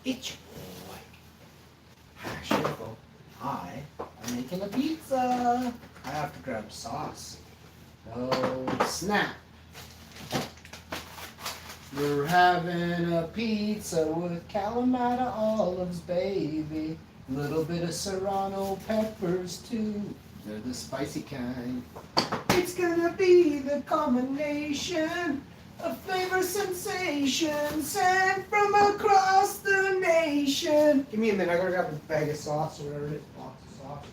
It's your boy. Actually, I am making a pizza. I have to grab sauce. Oh, snap. We're having a pizza with Kalamata olives, baby. A little bit of serrano peppers, too. They're the spicy kind. It's gonna be the culmination of flavor sensation sent from across the nation. Give me a minute, I gotta grab a bag of sauce or whatever it is. Box of sauce.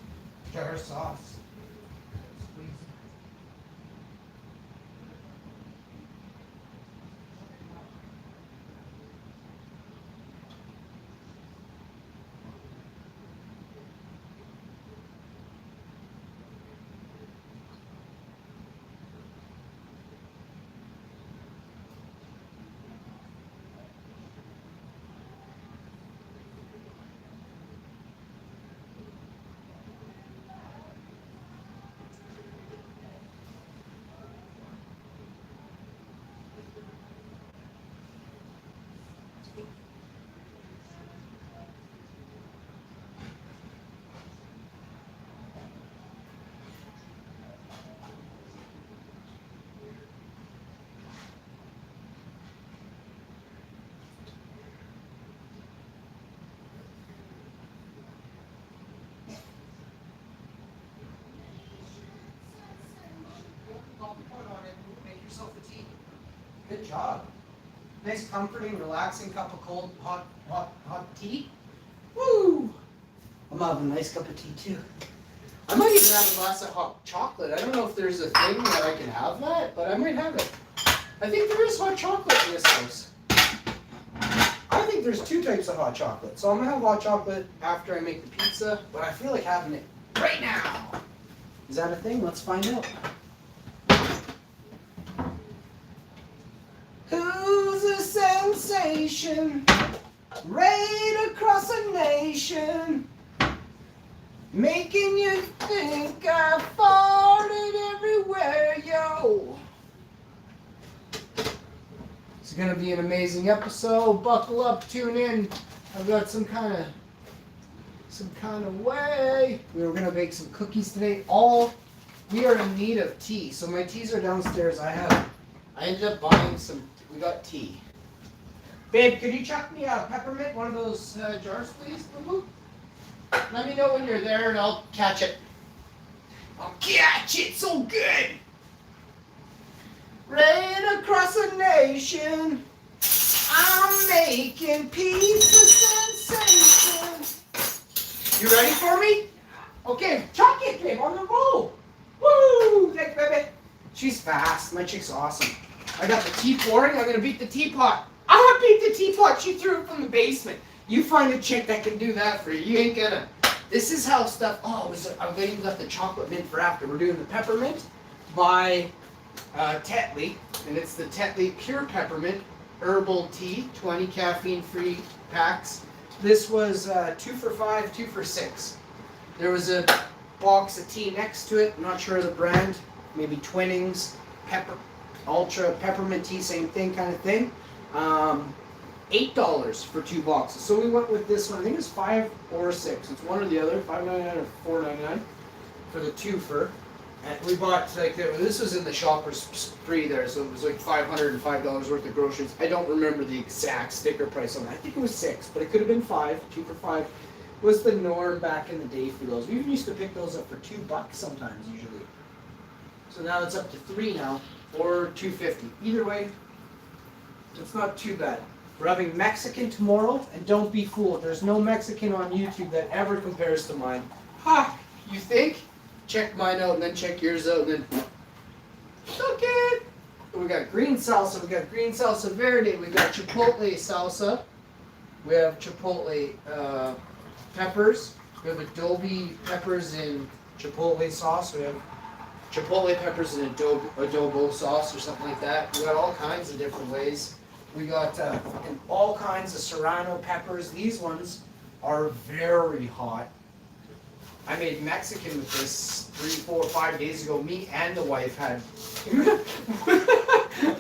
Jar of sauce. Squeeze. Make yourself a tea. Good job. Nice, comforting, relaxing cup of cold, hot tea. Woo! I'm having a nice cup of tea too. I might even have a glass of hot chocolate. I don't know if there's a thing that I can have that, but I might have it. I think there is hot chocolate in this house. I think there's two types of hot chocolate. So I'm gonna have hot chocolate after I make the pizza, but I feel like having it right now. Is that a thing? Let's find out. Who's a sensation? Right across a nation. Making you think I farted everywhere, yo. It's gonna be an amazing episode. Buckle up, tune in. I've got some kind of way. We were gonna bake some cookies today. We are in need of tea. So my teas are downstairs. I ended up buying some. We got tea. Babe, could you chuck me a peppermint, one of those jars, please? Let me know when you're there and I'll catch it. I'll catch it so good. Right across the nation, I'm making pizza sensation. You ready for me? Okay, chuck it, babe, on the roll. Woo! Thanks, baby. She's fast. My chick's awesome. I got the tea pouring. I'm gonna beat the teapot. I'm gonna beat the teapot. She threw it from the basement. You find a chick that can do that for you. You ain't gonna. This is how stuff. I've even got the chocolate mint for after. We're doing the peppermint by Tetley, and it's the Tetley Pure Peppermint Herbal Tea, 20 caffeine-free packs. This was 2 for $5, 2 for $6. There was a box of tea next to it. I'm not sure of the brand. Maybe Twinnings, Ultra Peppermint Tea, same thing, kind of thing. $8 for 2 boxes. So we went with this one. I think it's 5 or 6. It's one or the other. $5.99 or $4.99 for the twofer. And we bought this was in the shopper's spree there, so it was like $505 worth of groceries. I don't remember the exact sticker price on that. I think it was 6, but it could have been 5. 2 for $5 was the norm back in the day for those. We even used to pick those up for $2 sometimes usually. So now it's up to 3 now, or $2.50. Either way, it's not too bad. We're having Mexican tomorrow, and don't be fooled. There's no Mexican on YouTube that ever compares to mine. Ha! You think? Check mine out, and then check yours out, and then look it. We got green salsa. We got green salsa verde. We got chipotle salsa. We have chipotle peppers. We have adobe peppers in chipotle sauce. We have chipotle peppers in adobo sauce or something like that. We got all kinds of different ways. We got all kinds of serrano peppers. These ones are very hot. I made Mexican with this 3, 4, 5 days ago. Me and the wife had.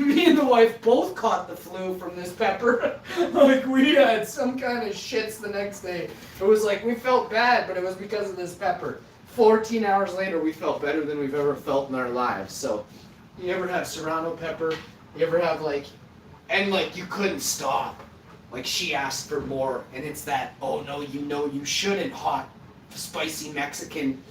Me and the wife both caught the flu from this pepper. Like we had some kind of shits the next day. It was like we felt bad, but it was because of this pepper. 14 hours later, we felt better than we've ever felt in our lives. So, you ever have serrano pepper? You ever have and you couldn't stop. Like she asked for more, and it's that, oh no, you shouldn't, hot, spicy Mexican.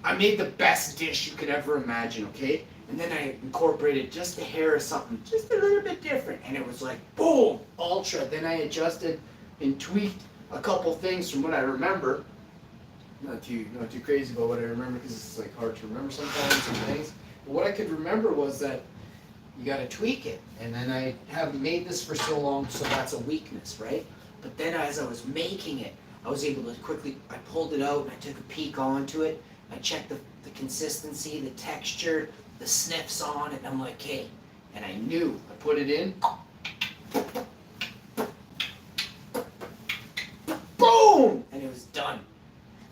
I made the best dish you could ever imagine, okay? And then I incorporated just a hair of something, just a little bit different, and it was like, boom, ultra. Then I adjusted and tweaked a couple things from what I remember. Not too crazy about what I remember, because it's like hard to remember sometimes some things. But what I could remember was that you got to tweak it. And then I haven't made this for so long, so that's a weakness, right? But then as I was making it, I was able to quickly, I pulled it out and I took a peek onto it. I checked the consistency, the texture, the sniffs on it, and I'm like, hey. And I knew. I put it in. Boom! And it was done.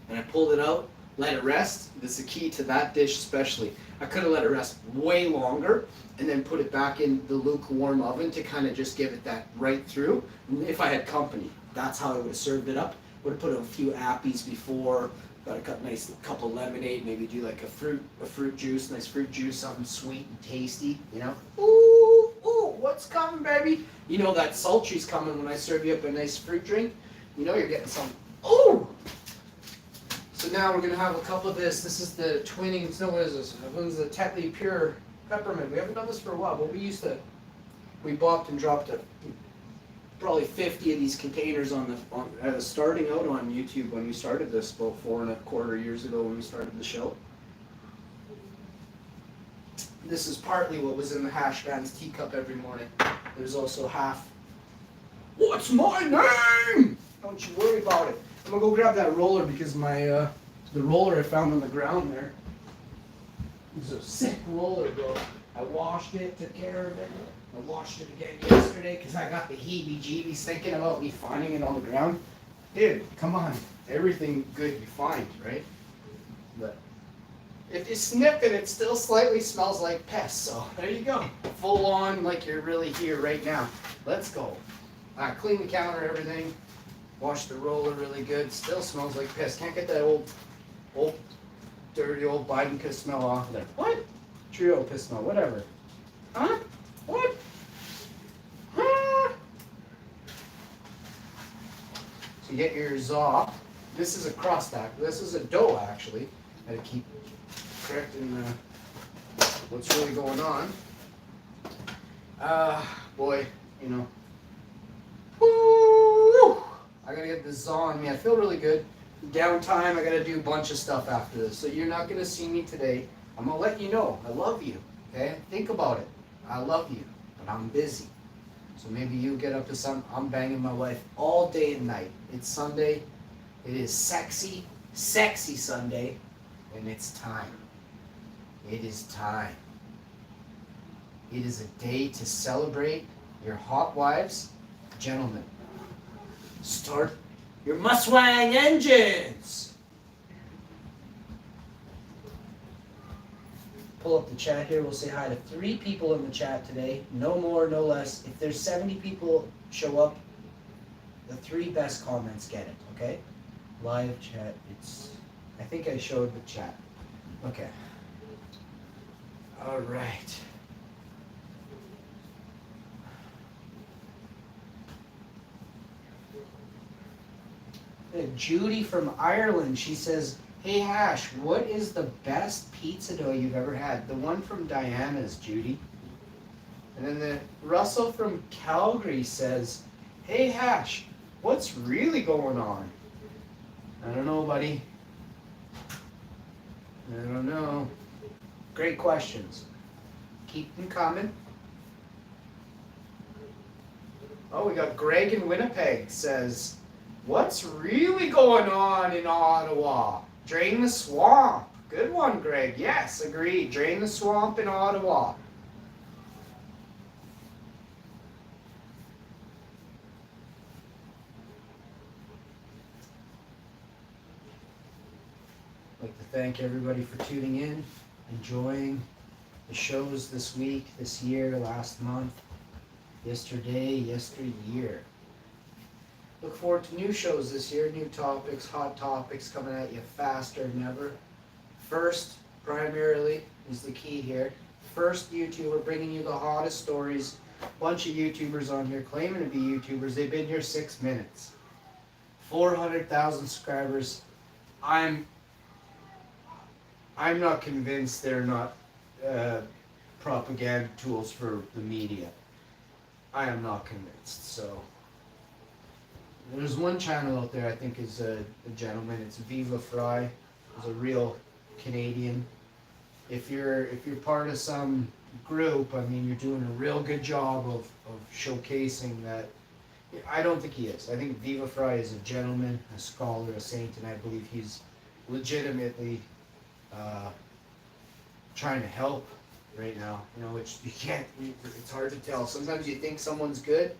And I pulled it out, let it rest. This is the key to that dish especially. I could have let it rest way longer and then put it back in the lukewarm oven to kind of just give it that right through. If I had company, that's how I would have served it up. Would have put a few appies before, got a nice cup of lemonade, maybe do like a fruit juice, nice fruit juice, something sweet and tasty, you know? Ooh, ooh, what's coming, baby? You know that sultry's coming when I serve you up a nice fruit drink. You know you're getting some. Ooh! So now we're going to have a cup of this. This is the Twinings. No, what is this? This is the Tetley Pure Peppermint. We haven't done this for a while, but we bought and dropped probably 50 of these containers starting out on YouTube when we started this about 4.25 years ago when we started the show. This is partly what was in the Hash Van's teacup every morning. There's also half. What's my name? Don't you worry about it. I'm gonna go grab that roller because the roller I found on the ground there. It's a sick roller, bro. I washed it, took care of it. I washed it again yesterday because I got the heebie-jeebies thinking about me finding it on the ground. Dude, come on. Everything good you find, right? But if you sniff it, it still slightly smells like piss. So there you go. Full on like you're really here right now. Let's go. Clean the counter, everything. Wash the roller really good. Still smells like piss. Can't get that old, dirty old Biden piss smell off of there. What? Trio piss smell, whatever. Huh? What? Huh? So you get your za. This is a crust act. This is a dough actually. I gotta keep correcting what's really going on. Boy, you know. Woo! I gotta get the za on me. I feel really good. Downtime, I gotta do a bunch of stuff after this. So you're not gonna see me today. I'm gonna let you know. I love you. Okay? Think about it. I love you, but I'm busy. So maybe you get up to some. I'm banging my wife all day and night. It's Sunday. It is sexy, sexy Sunday, and it's time. It is time. It is a day to celebrate your hot wives. Gentlemen, start your Muswang engines. Pull up the chat here. We'll say hi to 3 people in the chat today. No more, no less. If there's 70 people show up, the 3 best comments get it, okay? Live chat. I think I showed the chat. Okay. All right. Judy from Ireland, she says, hey Hash, what is the best pizza dough you've ever had? The one from Diana's, Judy. And then the Russell from Calgary says, hey Hash, what's really going on? I don't know, buddy. I don't know. Great questions. Keep them coming. Oh, we got Greg in Winnipeg says, what's really going on in Ottawa? Drain the swamp. Good one, Greg. Yes, agreed. Drain the swamp in Ottawa. I'd like to thank everybody for tuning in, enjoying the shows this week, this year, last month, yesterday, yesteryear. Look forward to new shows this year, new topics, hot topics coming at you faster than ever. First, primarily, is the key here. First YouTuber bringing you the hottest stories. Bunch of YouTubers on here claiming to be YouTubers. They've been here 6 minutes. 400,000 subscribers. I'm not convinced they're not propaganda tools for the media. I am not convinced. So there's one channel out there I think is a gentleman. It's Viva Fry. He's a real Canadian. If you're part of some group, I mean, you're doing a real good job of showcasing that. I don't think he is. I think Viva Fry is a gentleman, a scholar, a saint, and I believe he's legitimately trying to help right now. You know, which you can't. It's hard to tell. Sometimes you think someone's good,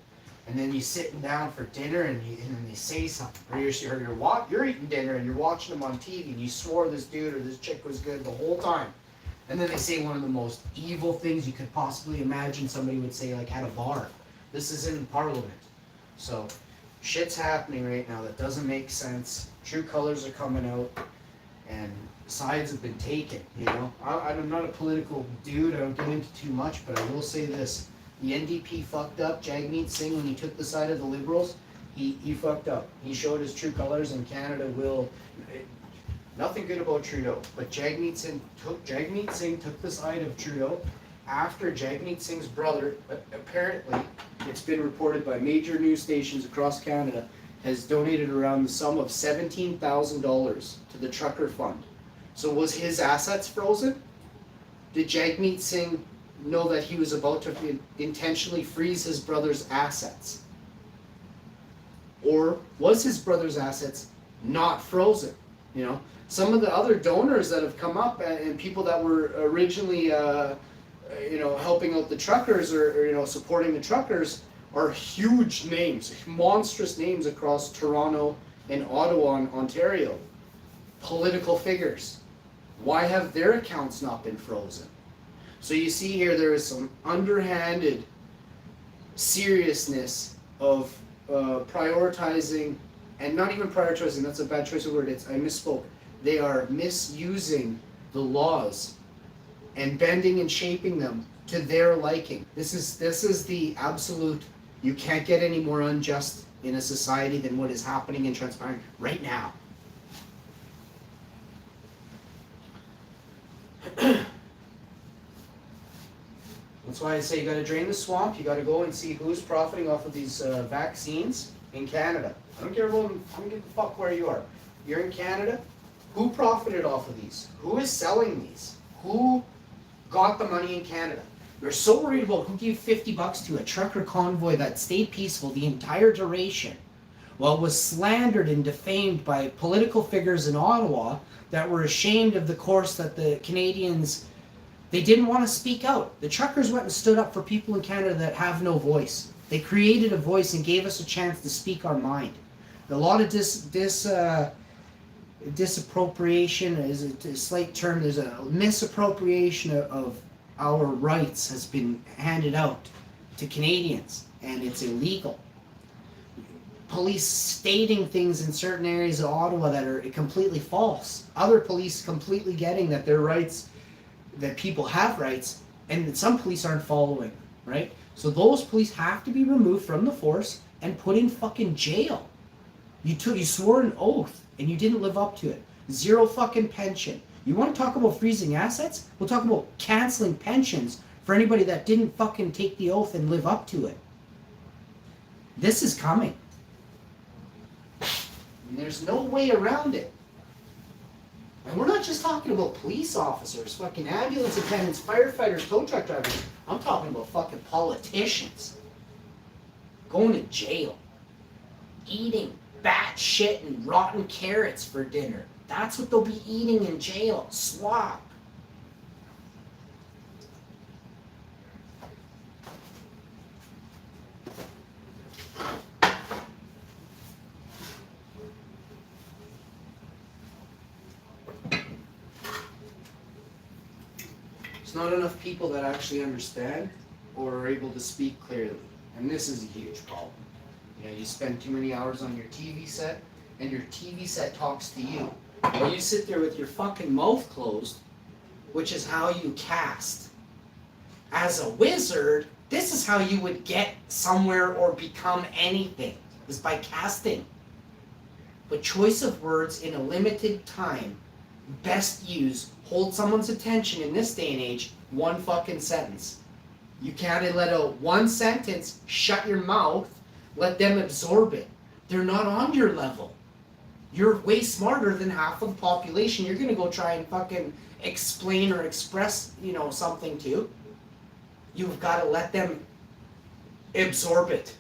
and then you're sitting down for dinner, and then they say something, or you're eating dinner and you're watching them on TV, and you swore this dude or this chick was good the whole time. And then they say one of the most evil things you could possibly imagine somebody would say, like at a bar. This is in Parliament. So, shit's happening right now that doesn't make sense. True colors are coming out, and sides have been taken, you know. I'm not a political dude, I don't get into too much, but I will say this. The NDP fucked up. Jagmeet Singh, when he took the side of the Liberals, he fucked up. He showed his true colors, and Canada will... Nothing good about Trudeau, but Jagmeet Singh took the side of Trudeau after Jagmeet Singh's brother, apparently, it's been reported by major news stations across Canada, has donated around the sum of $17,000 to the trucker fund. So was his assets frozen? Did Jagmeet Singh know that he was about to intentionally freeze his brother's assets? Or was his brother's assets not frozen? You know, some of the other donors that have come up and people that were originally, helping out the truckers or supporting the truckers are huge names, monstrous names across Toronto and Ottawa and Ontario. Political figures. Why have their accounts not been frozen? So you see here there is some underhanded seriousness of prioritizing, and not even prioritizing, that's a bad choice of word, I misspoke. They are misusing the laws and bending and shaping them to their liking. This is the absolute, you can't get any more unjust in a society than what is happening and transpiring right now. That's why I say you gotta drain the swamp, you gotta go and see who's profiting off of these vaccines in Canada. I don't give a fuck where you are. You're in Canada, who profited off of these? Who is selling these? Who got the money in Canada? We're so worried about who gave $50 to a trucker convoy that stayed peaceful the entire duration, while it was slandered and defamed by political figures in Ottawa that were ashamed of the course that the Canadians, they didn't want to speak out. The truckers went and stood up for people in Canada that have no voice. They created a voice and gave us a chance to speak our mind. A lot of disappropriation is a slight term. There's a misappropriation of our rights has been handed out to Canadians, and it's illegal. Police stating things in certain areas of Ottawa that are completely false. Other police completely getting that their rights, that people have rights, and some police aren't following, right? So those police have to be removed from the force and put in fucking jail. You swore an oath and you didn't live up to it. Zero fucking pension. You want to talk about freezing assets? We'll talk about canceling pensions for anybody that didn't fucking take the oath and live up to it. This is coming. And there's no way around it. And we're not just talking about police officers, fucking ambulance attendants, firefighters, tow truck drivers. I'm talking about fucking politicians. Going to jail. Eating bat shit and rotten carrots for dinner. That's what they'll be eating in jail. Slop. not enough people that actually understand or are able to speak clearly. And this is a huge problem. You know, you spend too many hours on your TV set, and your TV set talks to you. Or you sit there with your fucking mouth closed, which is how you cast. As a wizard, this is how you would get somewhere or become anything, is by casting. But choice of words in a limited time, best use, hold someone's attention in this day and age, one fucking sentence. You can't let out one sentence, shut your mouth, let them absorb it. They're not on your level. You're way smarter than half of the population. You're gonna go try and fucking explain or express, something to. You've got to let them absorb it.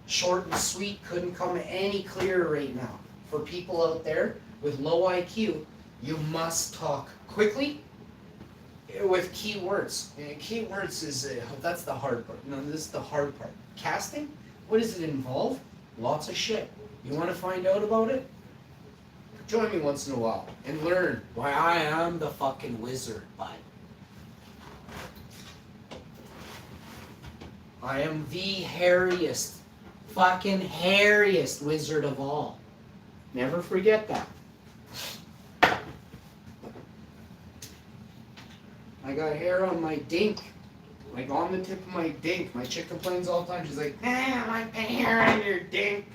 Short and sweet couldn't come any clearer right now. For people out there with low IQ, you must talk quickly with keywords. And keywords is, that's the hard part. No, this is the hard part. Casting, what does it involve? Lots of shit. You want to find out about it? Join me once in a while and learn why I am the fucking wizard, bud. I am the hairiest, fucking hairiest wizard of all. Never forget that. I got hair on my dink. Like on the tip of my dink. My chick complains all the time. She's like, I like the hair on your dink.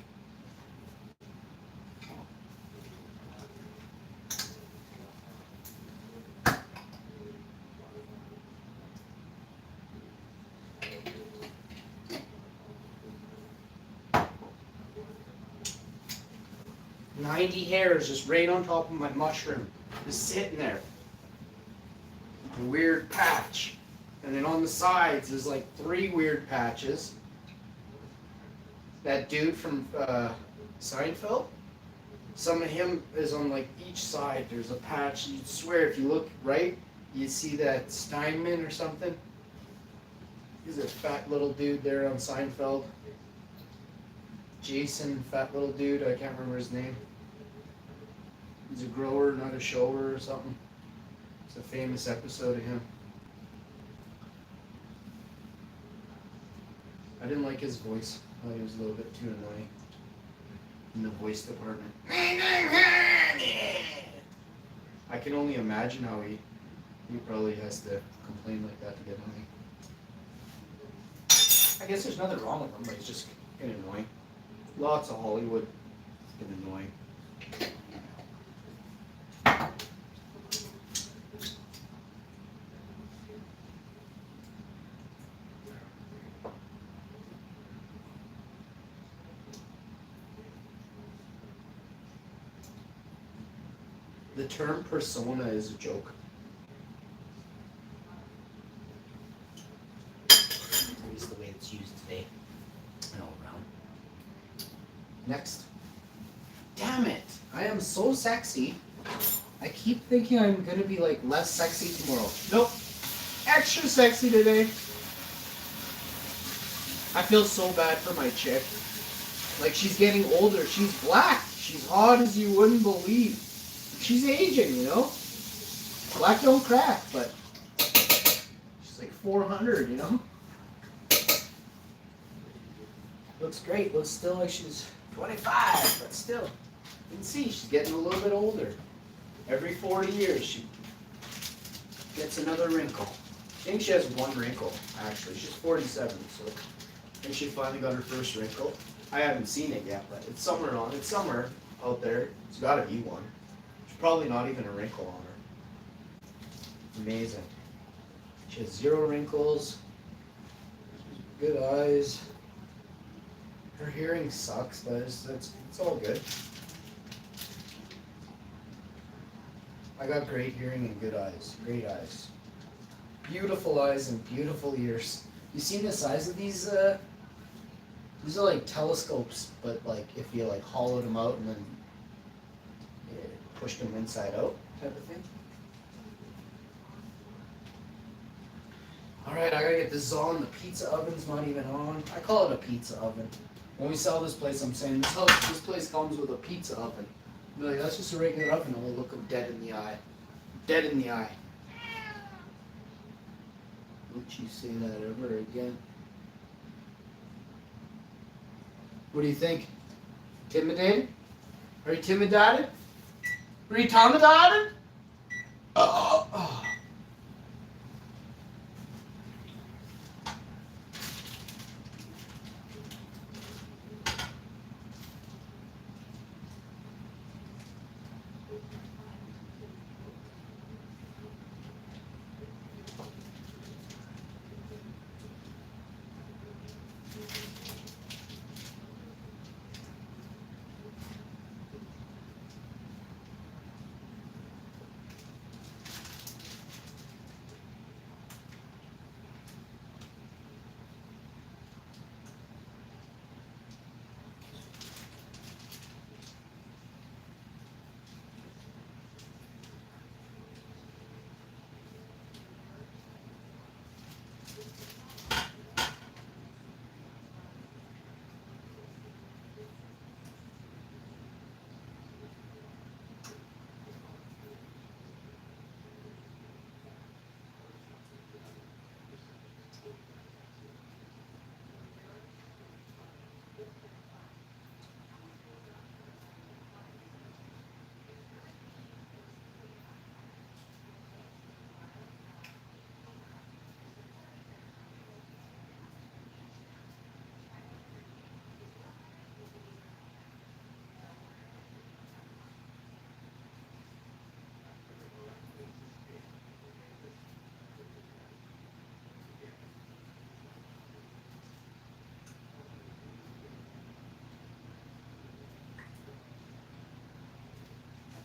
"90 hairs just right on top of my mushroom, just sitting there. A weird patch. And then on the sides, there's like 3 weird patches. That dude from Seinfeld, some of him is on like each side. There's a patch. You'd swear if you look right, you see that Steinman or something. He's a fat little dude there on Seinfeld. Jason, fat little dude, I can't remember his name. He's a grower, not a shower or something. It's a famous episode of him. I didn't like his voice. I thought he was a little bit too annoying in the voice department. I can only imagine how he probably has to complain like that to get money. I guess there's nothing wrong with him, but he's just getting annoying. Lots of Hollywood. It's getting annoying. The term persona is a joke. At least the way it's used today and all around. Next. Damn it! I am so sexy. I keep thinking I'm gonna be like less sexy tomorrow. Nope. Extra sexy today. I feel so bad for my chick. Like, she's getting older. She's black. She's hot as you wouldn't believe. She's aging, Black don't crack, but she's like 400, Looks great. Looks still like she's 25, but still. You can see she's getting a little bit older. Every 40 years she gets another wrinkle. I think she has 1 wrinkle, actually. She's 47, so I think she finally got her first wrinkle. I haven't seen it yet, but it's somewhere out there. It's got to be one. Probably not even a wrinkle on her. Amazing. She has 0 wrinkles. Good eyes. Her hearing sucks, but it's all good. I got great hearing and good eyes. Great eyes. Beautiful eyes and beautiful ears. You see the size of these? These are like telescopes, but like if you like hollowed them out and then pushed them inside out, type of thing. Alright, I gotta get this on. The pizza oven's not even on. I call it a pizza oven. When we sell this place, I'm saying this place comes with a pizza oven. Be like, that's just a regular oven. And we'll look them dead in the eye. Dead in the eye. Don't you say that ever again. What do you think? Intimidated? Are you intimidated? Are you intimidated? Oh.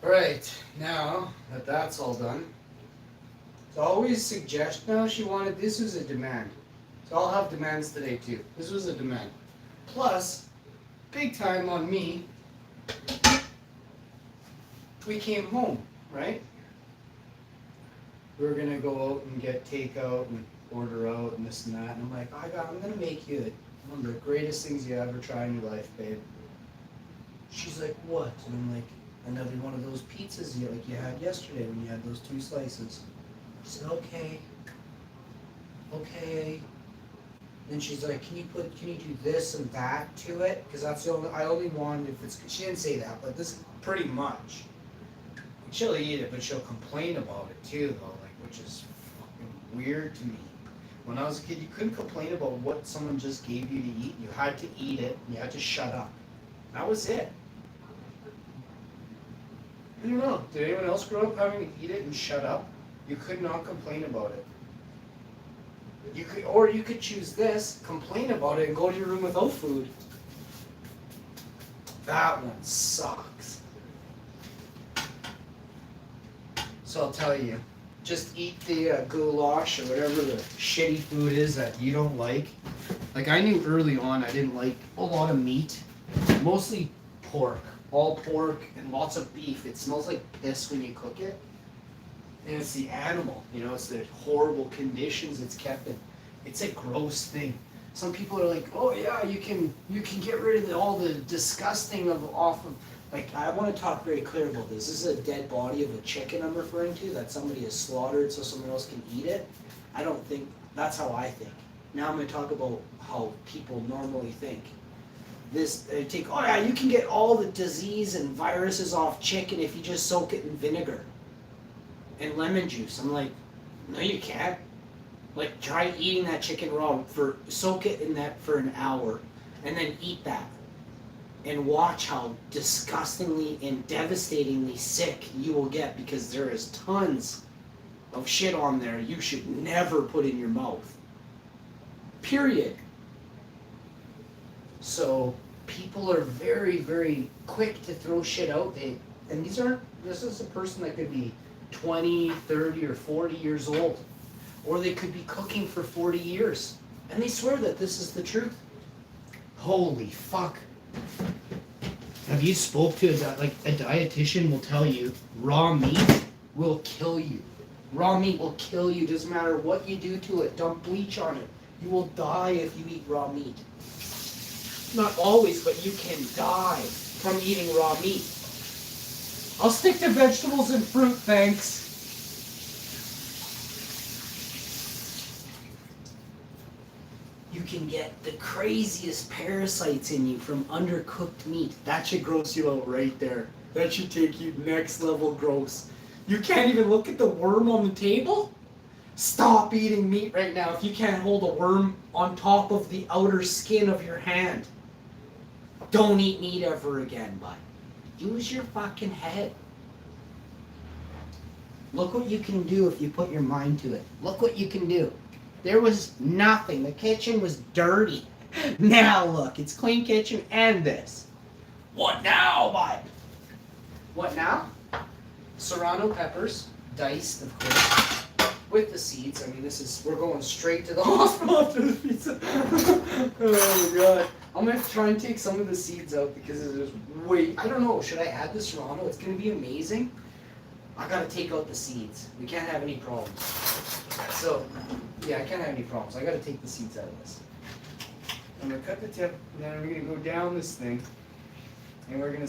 Right, now that that's all done, so always suggest, no, she wanted, this was a demand. So I'll have demands today too. This was a demand. Plus, big time on me, we came home, right? We were gonna go out and get takeout and order out and this and that. And I'm like, I'm gonna make you one of the greatest things you ever try in your life, babe. She's like, what? And I'm like, another one of those pizzas you had yesterday when you had those 2 slices. I said, okay. Then she's like, can you do this and that to it? Because that's the only, I only wanted if it's, she didn't say that, but this pretty much. She'll eat it, but she'll complain about it too, though, like, which is fucking weird to me. When I was a kid, you couldn't complain about what someone just gave you to eat. You had to eat it, and you had to shut up. That was it. I don't know. Did anyone else grow up having to eat it and shut up? You could not complain about it. You could choose this, complain about it, and go to your room without food. That one sucks. So I'll tell you, just eat the goulash or whatever the shitty food is that you don't like. Like, I knew early on I didn't like a lot of meat, mostly pork. All pork and lots of beef. It smells like piss when you cook it. And it's the animal, it's the horrible conditions it's kept in. It's a gross thing. Some people are like, oh yeah, you can get rid of all the disgusting off of, like, I want to talk very clear about this. This is a dead body of a chicken I'm referring to that somebody has slaughtered so someone else can eat it. I don't think, that's how I think. Now I'm going to talk about how people normally think. Oh yeah, you can get all the disease and viruses off chicken if you just soak it in vinegar and lemon juice. I'm like, no you can't. Like, try eating that chicken raw, soak it in that for an hour and then eat that. And watch how disgustingly and devastatingly sick you will get, because there is tons of shit on there you should never put in your mouth. Period. So people are very, very quick to throw shit out. This is a person that could be 20, 30, or 40 years old. Or they could be cooking for 40 years. And they swear that this is the truth. Holy fuck. Have you spoke to a dietitian will tell you raw meat will kill you. Raw meat will kill you. Doesn't matter what you do to it. Dump bleach on it. You will die if you eat raw meat. Not always, but you can die from eating raw meat. I'll stick to vegetables and fruit, thanks. You can get the craziest parasites in you from undercooked meat. That should gross you out right there. That should take you next level gross. You can't even look at the worm on the table? Stop eating meat right now if you can't hold a worm on top of the outer skin of your hand. Don't eat meat ever again, bud. Use your fucking head. Look what you can do if you put your mind to it. Look what you can do. There was nothing. The kitchen was dirty. Now look, it's clean kitchen and this. What now, bud? What now? Serrano peppers, diced, of course, with the seeds. I mean, we're going straight to the hospital after the pizza. Oh my god. I'm gonna try and take some of the seeds out because there's I don't know, should I add the Serrano? It's gonna be amazing. I gotta take out the seeds. We can't have any problems. So, yeah, I can't have any problems. I gotta take the seeds out of this. I'm gonna cut the tip, and then we're gonna go down this thing, and we're gonna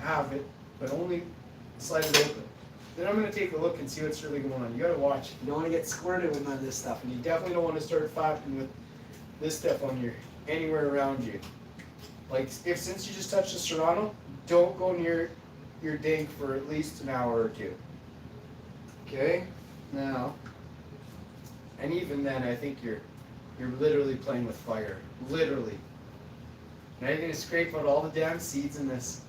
have it, but only slide it open. Then I'm gonna take a look and see what's really going on. You gotta watch. You don't want to get squirted with none of this stuff, and you definitely don't want to start fapping with this stuff on anywhere around you. Like, since you just touched the Serrano, don't go near your dink for at least an hour or two. Okay? Now, and even then, I think you're literally playing with fire. Literally. Now you're gonna scrape out all the damn seeds in this.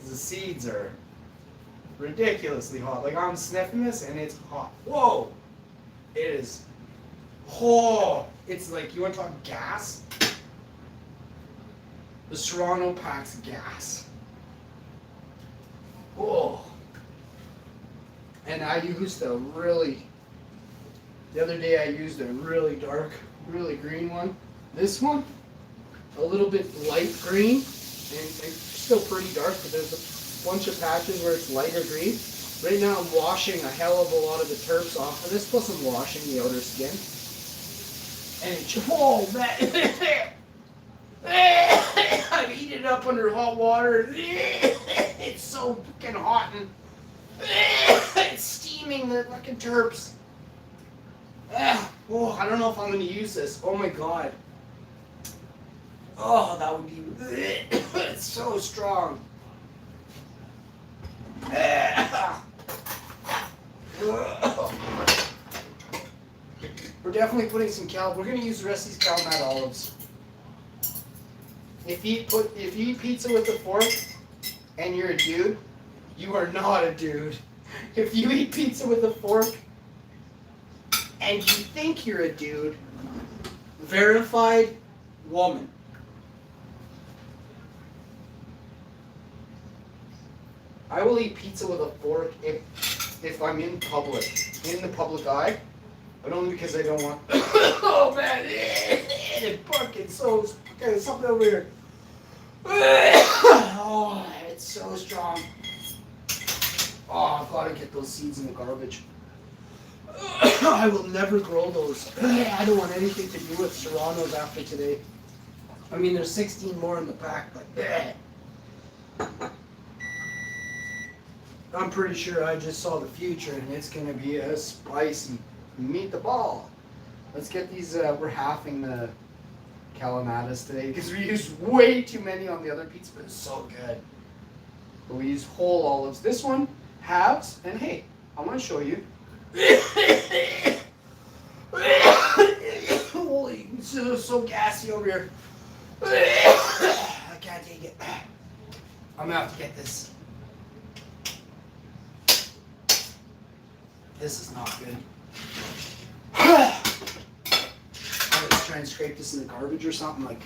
The seeds are ridiculously hot. Like, I'm sniffing this and it's hot. Whoa! It is. Oh! It's like, you want to talk gas? The Serrano packs gas. Oh! And I used the other day I used a really dark, really green one. This one, a little bit light green, and still pretty dark, but there's a bunch of patches where it's lighter green. Right now I'm washing a hell of a lot of the terps off of this, plus I'm washing the outer skin. And oh man, I've heated it up under hot water. It's so fucking hot and it's steaming the fucking terps. Oh, I don't know if I'm going to use this. Oh my god. Oh, that would be... It's so strong. We're definitely putting some we're going to use the rest of these Calumet olives. If you eat pizza with a fork and you're a dude, you are not a dude. If you eat pizza with a fork and you think you're a dude, verified woman. I will eat pizza with a fork if I'm in the public eye, but only because I don't want. Oh man, it's fucking so. Okay, something over here. Oh, it's so strong. Oh, I've got to get those seeds in the garbage. I will never grow those. I don't want anything to do with Serranos after today. I mean, there's 16 more in the pack, but I'm pretty sure I just saw the future, and it's going to be a spicy meat the ball. Let's get these, we're halving the calamatas today, because we used way too many on the other pizza, but it's so good. But we use whole olives. This one, halves, and hey, I want to show you. Holy, it's so gassy over here. I can't take it. I'm gonna have to get this. This is not good. Let's try and scrape this in the garbage or something like.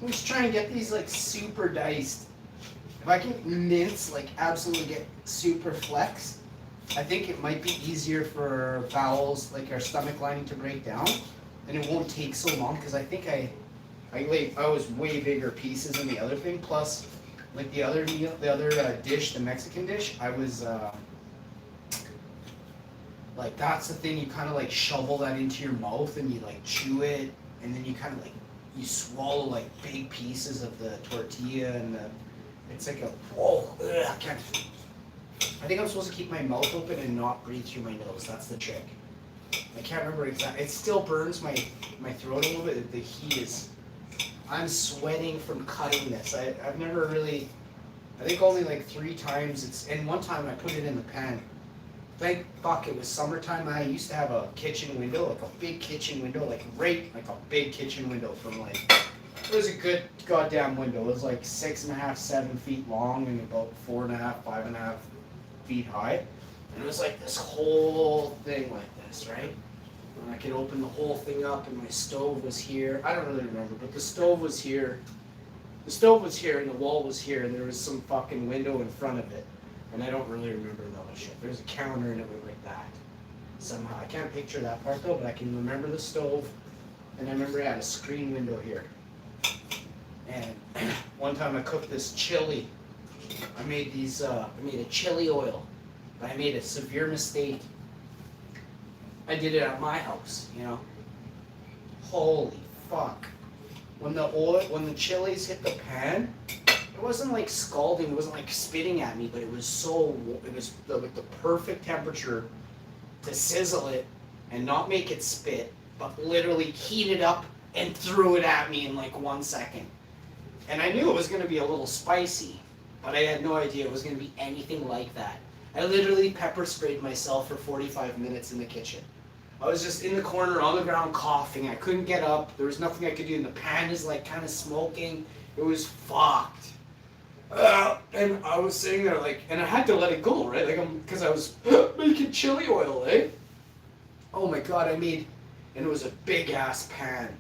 Let's try and get these like super diced. If I can mince, like absolutely get super flex, I think it might be easier for bowels, like our stomach lining to break down, and it won't take so long because I think I I was way bigger pieces than the other thing. Plus, like the other meal, dish, the Mexican dish, I was like that's the thing. You kind of like shovel that into your mouth and you like chew it, and then you kind of like you swallow like big pieces of the tortilla and it's like a whoa. Ugh, I can't. I think I'm supposed to keep my mouth open and not breathe through my nose. That's the trick. I can't remember exactly. It still burns my throat a little bit. The heat is. I'm sweating from cutting this. I've never really. I think only like 3 times. And one time I put it in the pan. Thank fuck it was summertime. I used to have a kitchen window, like a big kitchen window, like a big kitchen window from like. It was a good goddamn window. It was like 6.5, 7 feet long and about 4.5, 5.5 feet high. And it was like this whole thing like this, right? And I could open the whole thing up and my stove was here. I don't really remember, but the stove was here. The stove was here and the wall was here and there was some fucking window in front of it. And I don't really remember the other shit. There's a counter and it went like that. Somehow. I can't picture that part though, but I can remember the stove. And I remember I had a screen window here. And one time I cooked this chili. I made a chili oil. But I made a severe mistake. I did it at my house, you know. Holy fuck. When the chilies hit the pan, it wasn't like scalding, it wasn't like spitting at me, but it was the perfect temperature to sizzle it and not make it spit, but literally heat it up and threw it at me in like 1 second. And I knew it was going to be a little spicy, but I had no idea it was going to be anything like that. I literally pepper sprayed myself for 45 minutes in the kitchen. I was just in the corner on the ground coughing. I couldn't get up. There was nothing I could do. And the pan is like kind of smoking. It was fucked. And I was sitting there like, and I had to let it go, right? Like because I was making chili oil, eh? Oh my god, and it was a big ass pan.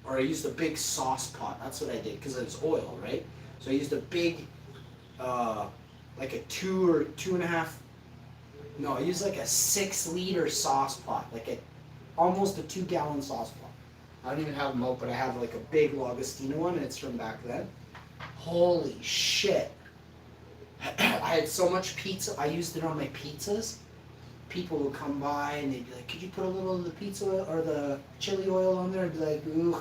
Or I used a big sauce pot. That's what I did because it was oil, right? So I used a big, like a 2 or 2.5. No, I used like a 6-liter sauce pot, like almost a 2-gallon sauce pot. I don't even have them out, but I have like a big Lagostina one, and it's from back then. Holy shit! I had so much pizza. I used it on my pizzas. People would come by and they'd be like, "Could you put a little of the pizza or the chili oil on there?" I'd be like, "Ooh."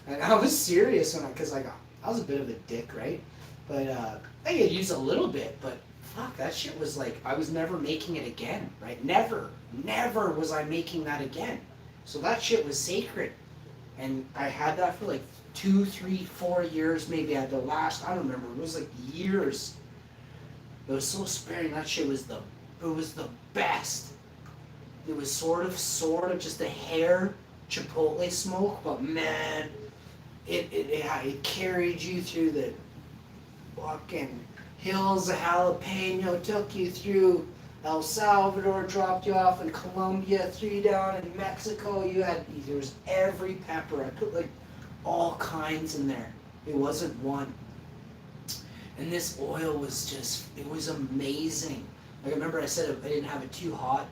And I was serious because I was a bit of a dick, right? But I could use a little bit, but fuck, that shit was like, I was never making it again, right? Never was I making that again. So that shit was sacred. And I had that for like 2, 3, 4 years, maybe at the last, I don't remember, it was like years. It was so sparing, that shit was the best. It was sort of just a hair chipotle smoke, but man, it carried you through the fucking hills of jalapeno, took you through El Salvador, dropped you off in Colombia, threw you down in Mexico. There was every pepper. I put like all kinds in there. It wasn't one. And this oil was it was amazing. Like I remember I said I didn't have it too hot,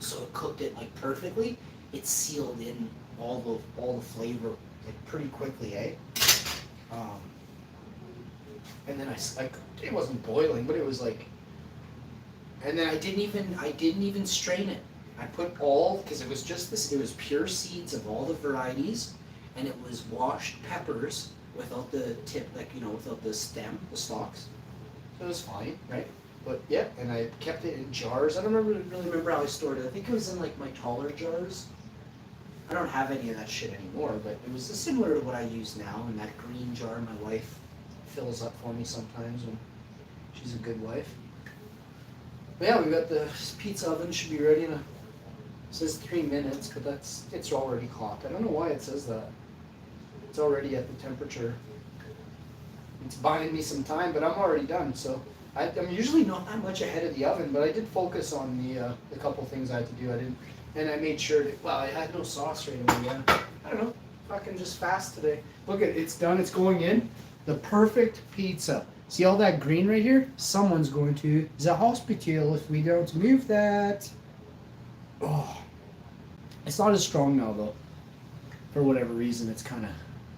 so it cooked it like perfectly. It sealed in all the flavor like pretty quickly, eh? And then it wasn't boiling, but it was like, and then I didn't even strain it. I put because it was just this, it was pure seeds of all the varieties, and it was washed peppers without the tip, like, you know, without the stem, the stalks. So it was fine, right? But yeah, and I kept it in jars. I don't really remember how I stored it. I think it was in like my taller jars. I don't have any of that shit anymore, but it was similar to what I use now in that green jar my wife fills up for me sometimes when she's a good wife. But yeah, we got the pizza oven, should be ready in it says 3 minutes, but it's already hot. I don't know why it says that. It's already at the temperature. It's buying me some time, but I'm already done, so I'm usually not that much ahead of the oven, but I did focus on the couple things I had to do. And I made sure I had no sauce right away. Yeah. I don't know, fucking just fast today. Look it's done, it's going in. The perfect pizza. See all that green right here? Someone's going to the hospital if we don't move that. Oh, it's not as strong now though. for whatever reason, it's kind of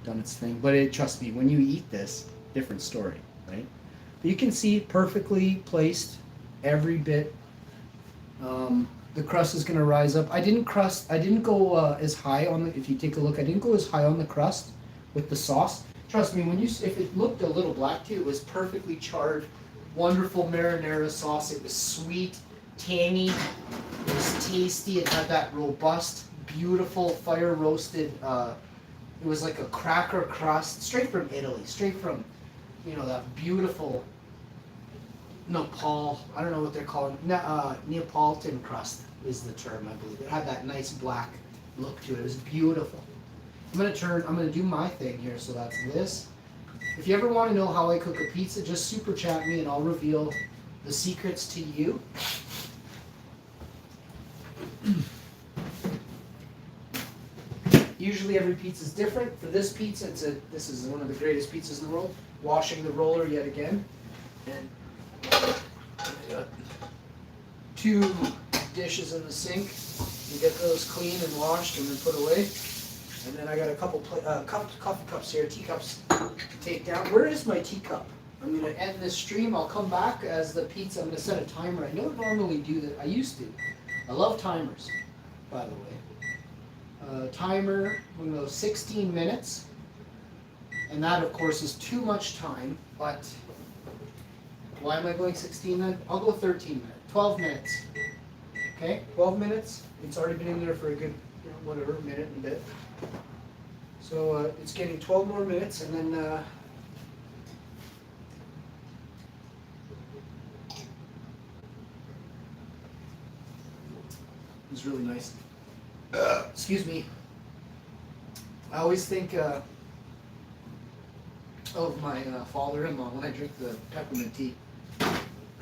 done its thing. But trust me, when you eat this, different story, right? But you can see perfectly placed, every bit. The crust is going to rise up. I didn't go as high on the. If you take a look, I didn't go as high on the crust with the sauce. Trust me, if it looked a little black to you, it was perfectly charred, wonderful marinara sauce. It was sweet, tangy, it was tasty. It had that robust, beautiful fire roasted. It was like a cracker crust, straight from Italy, straight from, that beautiful Nepal. I don't know what they're calling. Neapolitan crust is the term, I believe. It had that nice black look to it. It was beautiful. I'm gonna do my thing here. So that's this. If you ever want to know how I cook a pizza, just super chat me and I'll reveal the secrets to you. Usually every pizza is different. For this pizza, this is one of the greatest pizzas in the world. Washing the roller yet again. And I got 2 dishes in the sink. You get those cleaned and washed and then put away. And then I got a couple coffee cups here, teacups to take down. Where is my teacup? I'm going to end this stream. I'll come back as the pizza. I'm going to set a timer. I don't normally do that. I used to. I love timers, by the way. Timer, I'm going to go 16 minutes. And that, of course, is too much time. But why am I going 16 then? I'll go 13 minutes. 12 minutes. Okay, 12 minutes. It's already been in there for a good, whatever, minute and a bit. So it's getting 12 more minutes, and then it's really nice. Excuse me. I always think of my father-in-law when I drink the peppermint tea.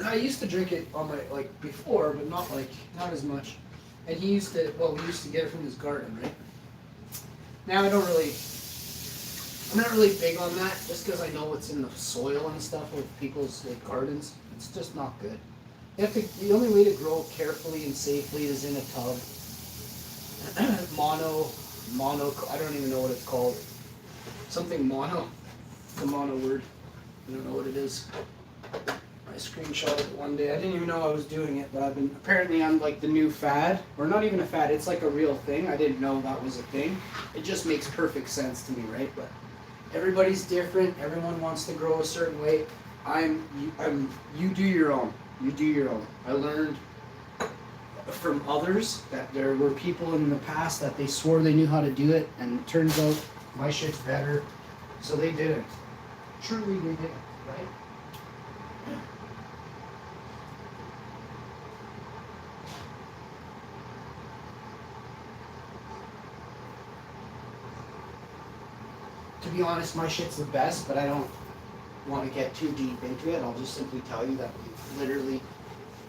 I used to drink it on my before, but not as much. And we used to get it from his garden, right? Now I'm not really big on that, just because I know what's in the soil and stuff with people's gardens. It's just not good. The only way to grow carefully and safely is in a tub. mono, I don't even know what it's called. Something mono, the mono word. I don't know what it is. I screenshotted it one day. I didn't even know I was doing it, but apparently I'm like the new fad, or not even a fad, it's like a real thing. I didn't know that was a thing. It just makes perfect sense to me, right? But everybody's different. Everyone wants to grow a certain way. You do your own. You do your own. I learned from others that there were people in the past that they swore they knew how to do it, and it turns out my shit's better. So they didn't. Truly they didn't, right? To be honest, my shit's the best, but I don't want to get too deep into it. I'll just simply tell you that literally,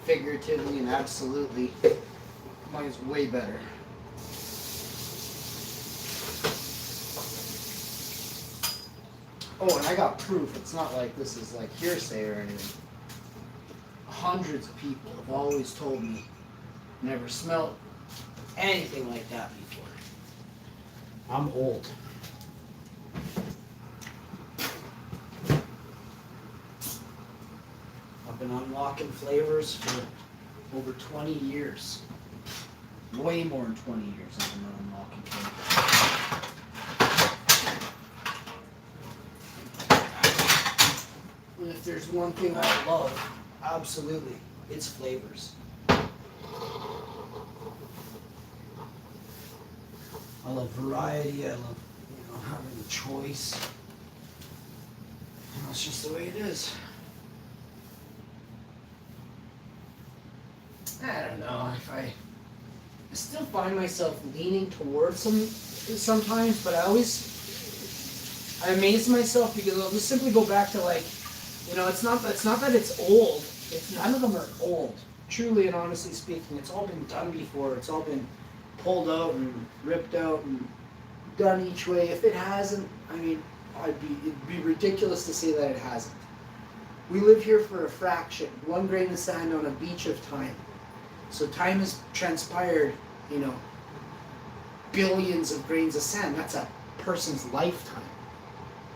figuratively, and absolutely, mine's way better. Oh, and I got proof. It's not like this is like hearsay or anything. Hundreds of people have always told me, never smelled anything like that before. I'm old. I've been unlocking flavors for over 20 years. Way more than 20 years I've been unlocking flavors. And if there's one thing I love, absolutely, it's flavors. I love variety, I love having a choice. And that's just the way it is. I don't know if I still find myself leaning towards them sometimes, but I amaze myself because I'll just simply go back to it's not that it's old. None of them are old. Truly and honestly speaking, it's all been done before. It's all been pulled out and ripped out and done each way. If it hasn't, it'd be ridiculous to say that it hasn't. We live here for a fraction, 1 grain of sand on a beach of time. So time has transpired, billions of grains of sand. That's a person's lifetime.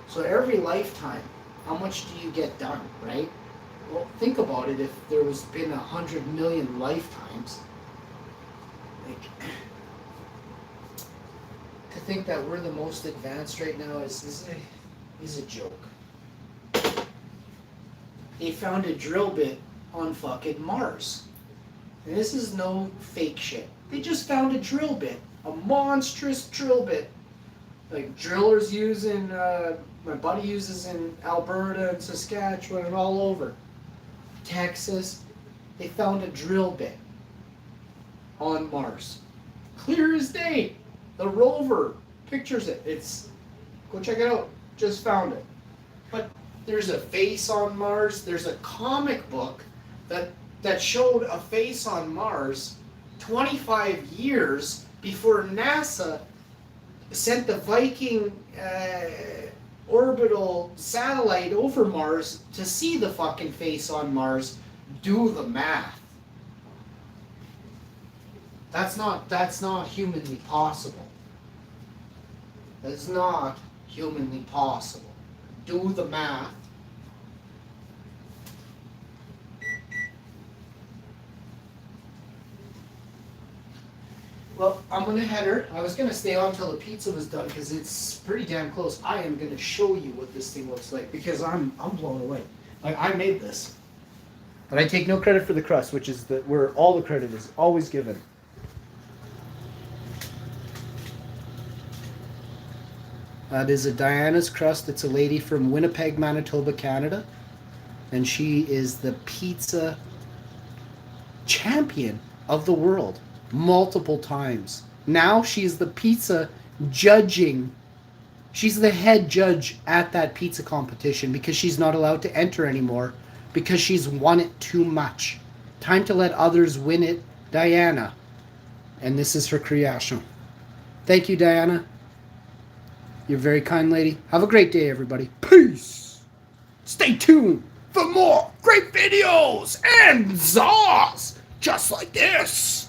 So every lifetime, how much do you get done, right? Well, think about it. If there was been 100 million lifetimes, like, to think that we're the most advanced right now is a joke. They found a drill bit on fucking Mars. And this is no fake shit. They just found a drill bit. A monstrous drill bit. Like drillers use in, my buddy uses in Alberta and Saskatchewan and all over. Texas. They found a drill bit on Mars. Clear as day. The rover pictures it. Go check it out. Just found it. But there's a face on Mars. There's a comic book that showed a face on Mars 25 years before NASA sent the Viking orbital satellite over Mars to see the fucking face on Mars. Do the math. That's not humanly possible. That's not humanly possible. Do the math. Well, I'm going to head her. I was going to stay on till the pizza was done because it's pretty damn close. I am going to show you what this thing looks like because I'm blown away. Like, I made this. But I take no credit for the crust, which is where all the credit is always given. That is a Diana's crust. It's a lady from Winnipeg, Manitoba, Canada. And she is the pizza champion of the world multiple times. Now she's the pizza judging. She's the head judge at that pizza competition because she's not allowed to enter anymore because she's won it too much. Time to let others win it, Diana. And this is her creation. Thank you, Diana. You're a very kind lady. Have a great day, everybody. Peace. Stay tuned for more great videos and zaws just like this.